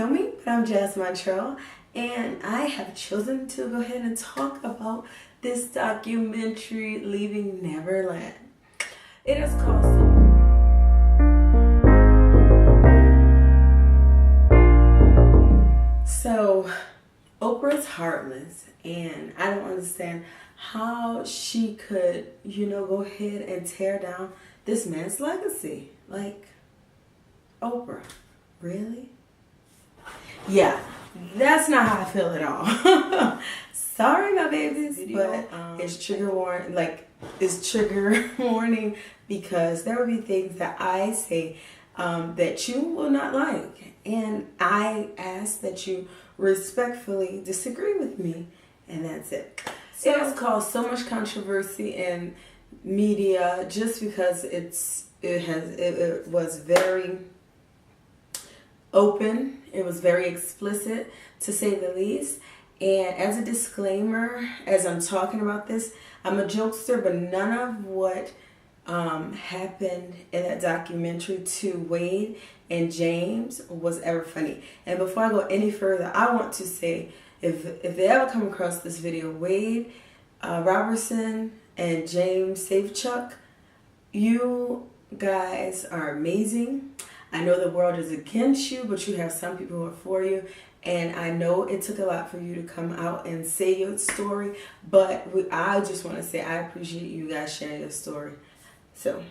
know me, but I'm JasMontrell, and I have chosen to go ahead and talk about this documentary, Leaving Neverland. It is called So Oprah's heartless, and I don't understand how she could, go ahead and tear down this man's legacy. Like, Oprah, really? Yeah, that's not how I feel at all. Sorry, my babies, but it's trigger warning. It's trigger warning because there will be things that I say that you will not like, and I ask that you respectfully disagree with me, and that's it. So it has caused so much controversy in media just because it was very open. It was very explicit, to say the least. And as a disclaimer, as I'm talking about this, I'm a jokester, but none of what happened in that documentary to Wade and James was ever funny. And before I go any further, I want to say, if they ever come across this video, Wade, Robson, and James Safechuck, you guys are amazing. I know the world is against you, but you have some people who are for you. And I know it took a lot for you to come out and say your story, but I just want to say I appreciate you guys sharing your story. So,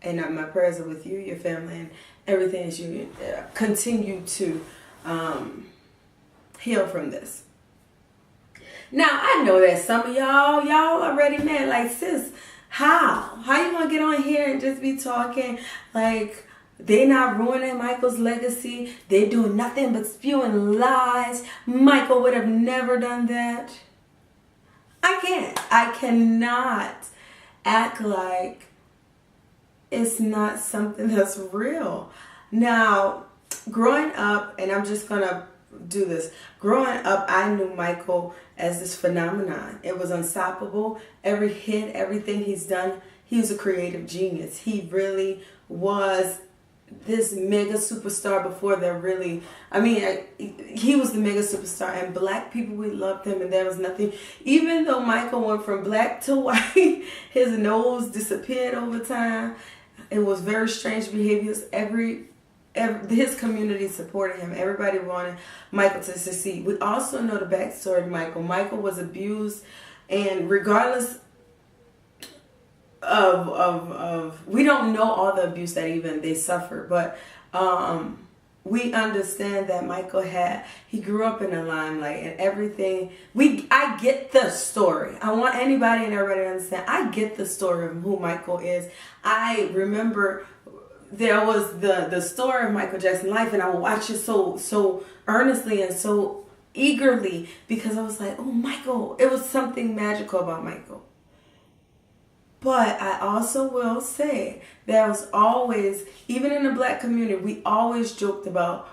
and my prayers are with you, your family, and everything as you continue to heal from this. Now, I know that some of y'all already mad. Like, sis, how you gonna get on here and just be talking like they not ruining Michael's legacy? They do nothing but spewing lies. Michael would have never done that. I cannot act like it's not something that's real. Now, growing up, and I'm just gonna do this. Growing up, I knew Michael as this phenomenon. It was unstoppable. Every hit, everything he's done, he was a creative genius. He really was this mega superstar before there really, he was the mega superstar, and black people, we loved him, and there was nothing. Even though Michael went from black to white, his nose disappeared over time. It was very strange behaviors. His community supported him. Everybody wanted Michael to succeed. We also know the backstory of Michael. Michael was abused, and regardless of we don't know all the abuse that even they suffered, but we understand that Michael he grew up in the limelight and everything. I get the story. I want anybody and everybody to understand. I get the story of who Michael is. I remember there was the story of Michael Jackson's life, and I would watch it so earnestly and so eagerly because I was like, oh, Michael. It was something magical about Michael. But I also will say there was always, even in the black community, we always joked about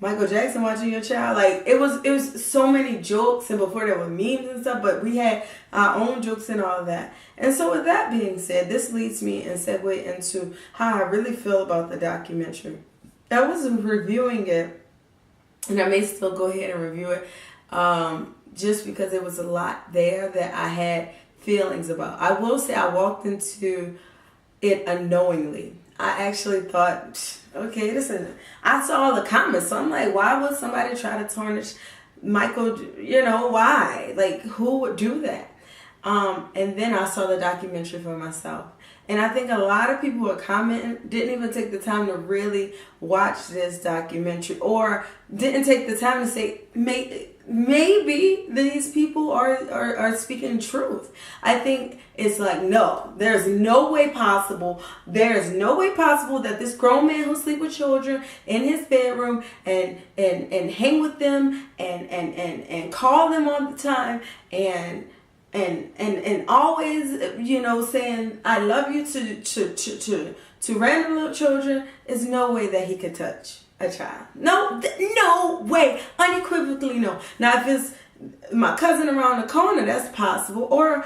Michael Jackson watching your child. Like, it was so many jokes, and before there were memes and stuff, but we had our own jokes and all of that. And so with that being said, this leads me and segue into how I really feel about the documentary. I was reviewing it, and I may still go ahead and review it, just because there was a lot there that I had feelings about. I will say I walked into it unknowingly. I actually thought, okay, listen, I saw all the comments, so I'm like, why would somebody try to tarnish Michael? Why? Like, who would do that? And then I saw the documentary for myself. And I think a lot of people who are commenting didn't even take the time to really watch this documentary, or didn't take the time to say, maybe these people are speaking truth. I think it's like, no, there's no way possible. There's no way possible that this grown man who sleep with children in his bedroom and hang with them and call them all the time and always, saying I love you to random little children, is no way that he could touch a child. No way. Unequivocally no. Now, if it's my cousin around the corner, that's possible. Or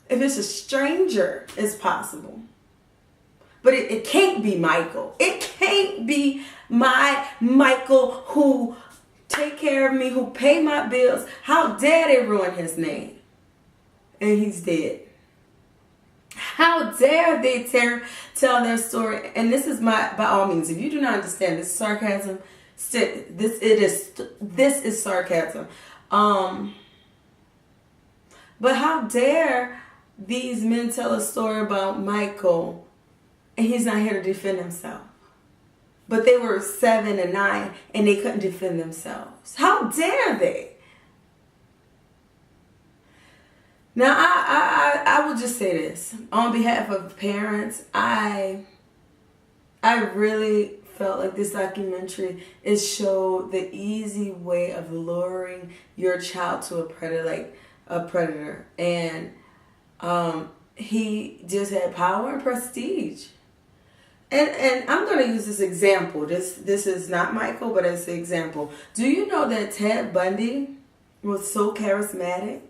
if it's a stranger, it's possible. But it can't be Michael. It can't be My Michael who take care of me, who pay my bills. How dare they ruin his name? And he's dead. How dare they tell their story? And this is by all means, if you do not understand this sarcasm, this is sarcasm. But how dare these men tell a story about Michael and he's not here to defend himself? But they were 7 and 9 and they couldn't defend themselves. How dare they? Now, I will just say this. On behalf of parents, I really felt like this documentary showed the easy way of luring your child to a predator. And he just had power and prestige. And I'm going to use this example. This is not Michael, but it's an example. Do you know that Ted Bundy was so charismatic?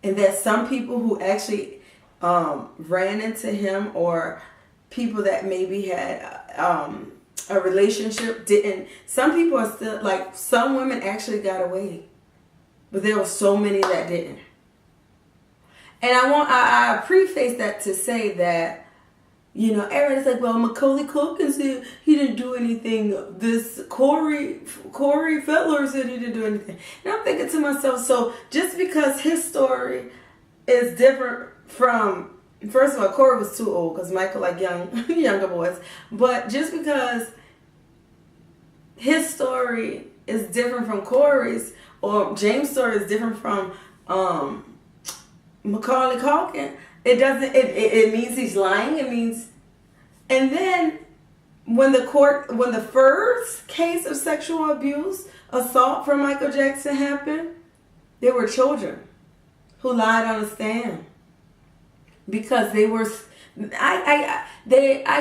And that some people who actually ran into him, or people that maybe had a relationship didn't. Some people are still, like, some women actually got away. But there were so many that didn't. And I preface that to say that, you know, everybody's like, well, Macaulay Culkin said he didn't do anything. This Corey Fettler said he didn't do anything. And I'm thinking to myself, so just because his story is different from, first of all, Corey was too old because Michael like younger boys. But just because his story is different from Corey's, or James' story is different from Macaulay Culkin, it means he's lying. It means, and then when the first case of sexual abuse, assault from Michael Jackson happened, there were children who lied on the stand because they were. I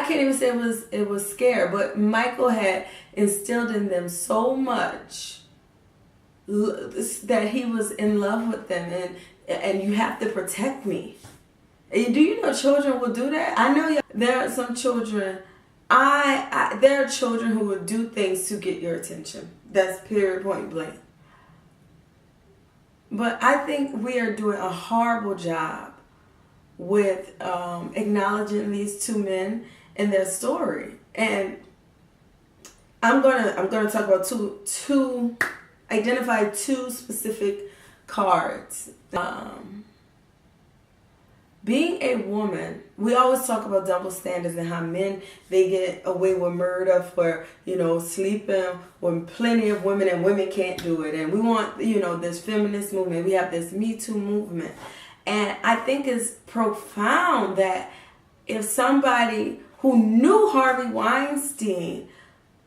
can't even say it was scared, but Michael had instilled in them so much that he was in love with them, and you have to protect me. And do you know children will do that? I know there are some children. There are children who will do things to get your attention. That's period, point blank. But I think we are doing a horrible job with acknowledging these two men and their story. And I'm gonna talk about identify two specific cards. Being a woman, we always talk about double standards and how men, they get away with murder for, sleeping with plenty of women, and women can't do it. And we want, this feminist movement. We have this Me Too movement. And I think it's profound that if somebody who knew Harvey Weinstein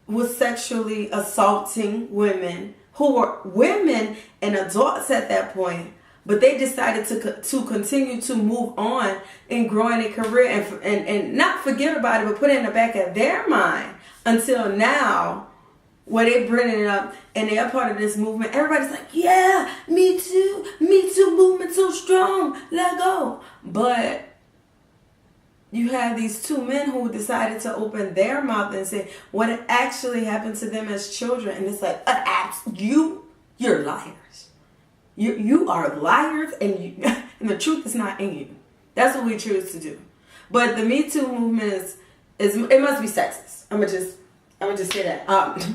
was sexually assaulting women, who were women and adults at that point, but they decided to continue to move on and grow in a career and not forget about it, but put it in the back of their mind until now, where they bringing it up and they're part of this movement. Everybody's like, yeah, me too movement so strong, let go. But you have these two men who decided to open their mouth and say what actually happened to them as children. And it's like, you're liars. You are liars, and and the truth is not in you. That's what we choose to do. But the Me Too movement is it must be sexist. I'm gonna just say that.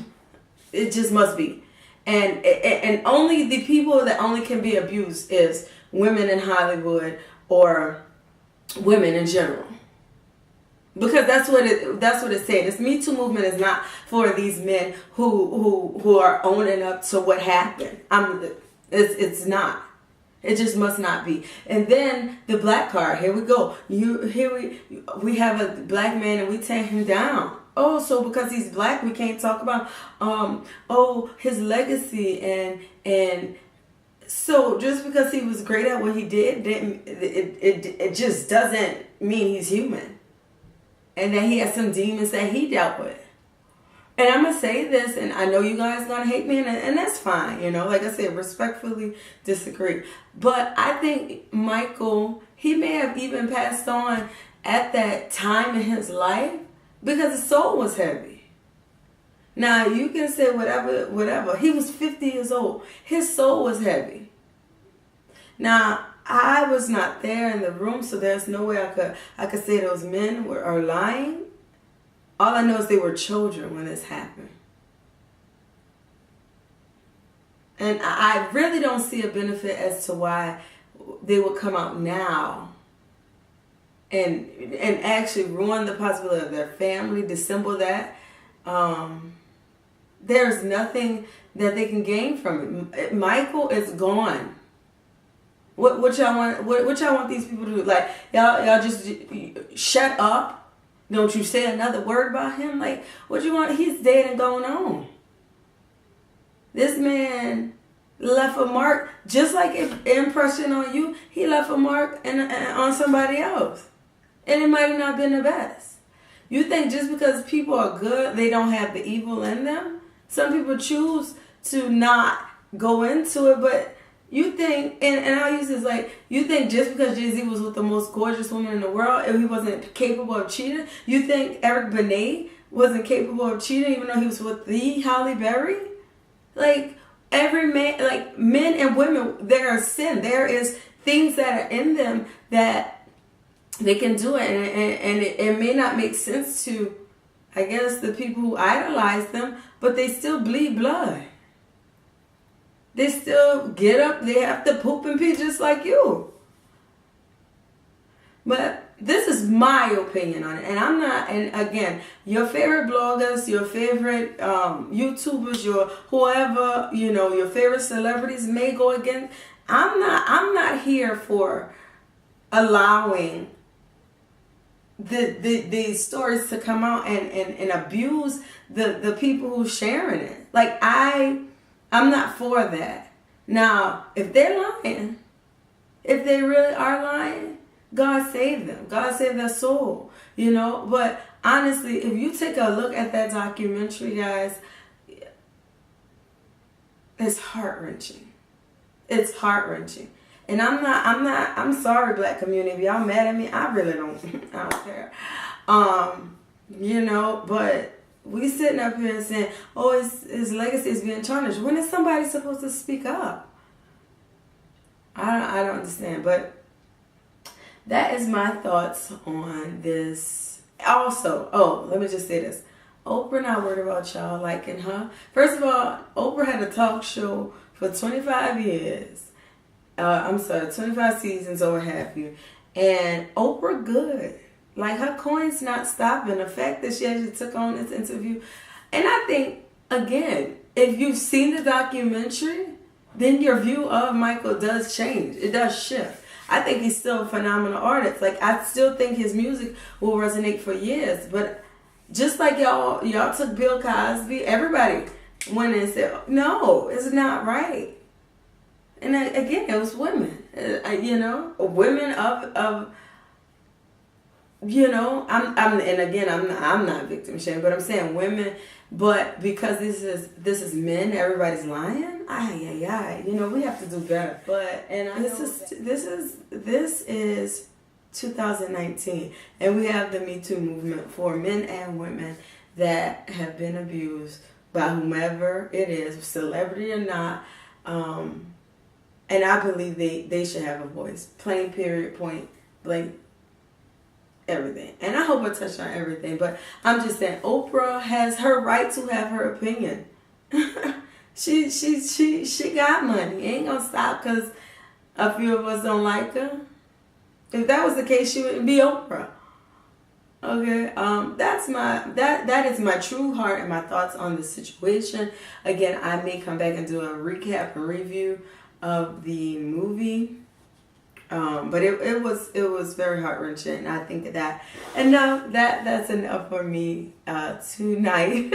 It just must be, and only the people that only can be abused is women in Hollywood or women in general. Because that's what it's saying. This Me Too movement is not for these men who are owning up to what happened. It's not. It just must not be. And then the black card. Here we go. We have a black man and we tear him down. Oh, so because he's black, we can't talk about his legacy and so just because he was great at what he did, it just doesn't mean he's human. And that he has some demons that he dealt with. And I'm going to say this, and I know you guys are going to hate me, and that's fine. Like I said, respectfully disagree. But I think Michael, he may have even passed on at that time in his life because his soul was heavy. Now you can say whatever. He was 50 years old. His soul was heavy. Now I was not there in the room, so there's no way I could say those men are lying. All I know is they were children when this happened. And I really don't see a benefit as to why they would come out now and actually ruin the possibility of their family, dissemble that. There's nothing that they can gain from it. Michael is gone. What y'all want? What y'all want these people to do? Like y'all just shut up. Don't you say another word about him? Like what you want? He's dead and going on. This man left a mark, just like impression on you. He left a mark on somebody else, and it might have not been the best. You think just because people are good, they don't have the evil in them? Some people choose to not go into it, but you think, and I'll use this, like, you think just because Jay-Z was with the most gorgeous woman in the world, and he wasn't capable of cheating, you think Eric Benet wasn't capable of cheating even though he was with the Halle Berry? Like, every man, like, men and women, there is sin. There is things that are in them that they can do it, and it may not make sense to, I guess, the people who idolize them, but they still bleed blood. They still get up, they have to poop and pee just like you. But this is my opinion on it. And I'm not, and again, your favorite bloggers, your favorite YouTubers, your whoever, you know, your favorite celebrities may go against. I'm not here for allowing these stories to come out and abuse the people who sharing it. Like I'm not for that. Now, if they're lying, if they really are lying, God save them. God save their soul, you know. But honestly, if you take a look at that documentary, guys, it's heart-wrenching. It's heart-wrenching. And I'm sorry, black community. If y'all mad at me, I really don't care. You know, but we sitting up here saying, oh, his legacy is being tarnished. When is somebody supposed to speak up? I don't understand. But that is my thoughts on this. Also, let me just say this. Oprah not worried about y'all liking her. First of all, Oprah had a talk show for 25 years. 25 seasons or what have you. And Oprah good. Like, her coin's not stopping. The fact that she actually took on this interview. And I think, again, if you've seen the documentary, then your view of Michael does change. It does shift. I think he's still a phenomenal artist. Like, I still think his music will resonate for years. But just like y'all took Bill Cosby, everybody went and said, no, it's not right. And again, it was women. You know, women of you know, I'm not victim shaming, but I'm saying women. But because this is men, everybody's lying. You know, we have to do better. But this is 2019, and we have the Me Too movement for men and women that have been abused by whomever it is, celebrity or not. And I believe they should have a voice. Plain, period, point blank. Everything. And I hope I touched on everything, but I'm just saying Oprah has her right to have her opinion. she got money. Ain't gonna stop because a few of us don't like her. If that was the case, she wouldn't be Oprah. Okay, that is my true heart and my thoughts on the situation. Again, I may come back and do a recap and review of the movie. But it was very heart-wrenching. I think that's enough for me tonight.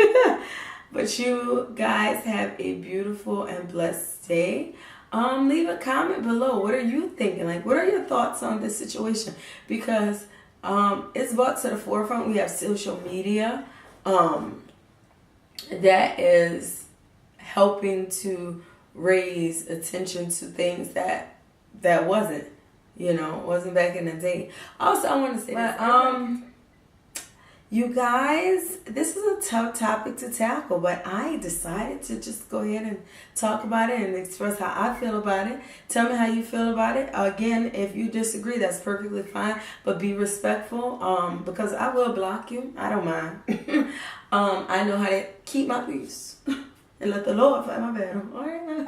But you guys have a beautiful and blessed day. Leave a comment below. What are you thinking? Like, what are your thoughts on this situation? Because it's brought to the forefront. We have social media that is helping to raise attention to things that wasn't back in the day. Also, I want to say that, You guys, this is a tough topic to tackle, but I decided to just go ahead and talk about it and express how I feel about it. Tell me how you feel about it. Again, if you disagree, that's perfectly fine, but be respectful, because I will block you. I don't mind. I know how to keep my peace and let the Lord fight my battle. All right, man.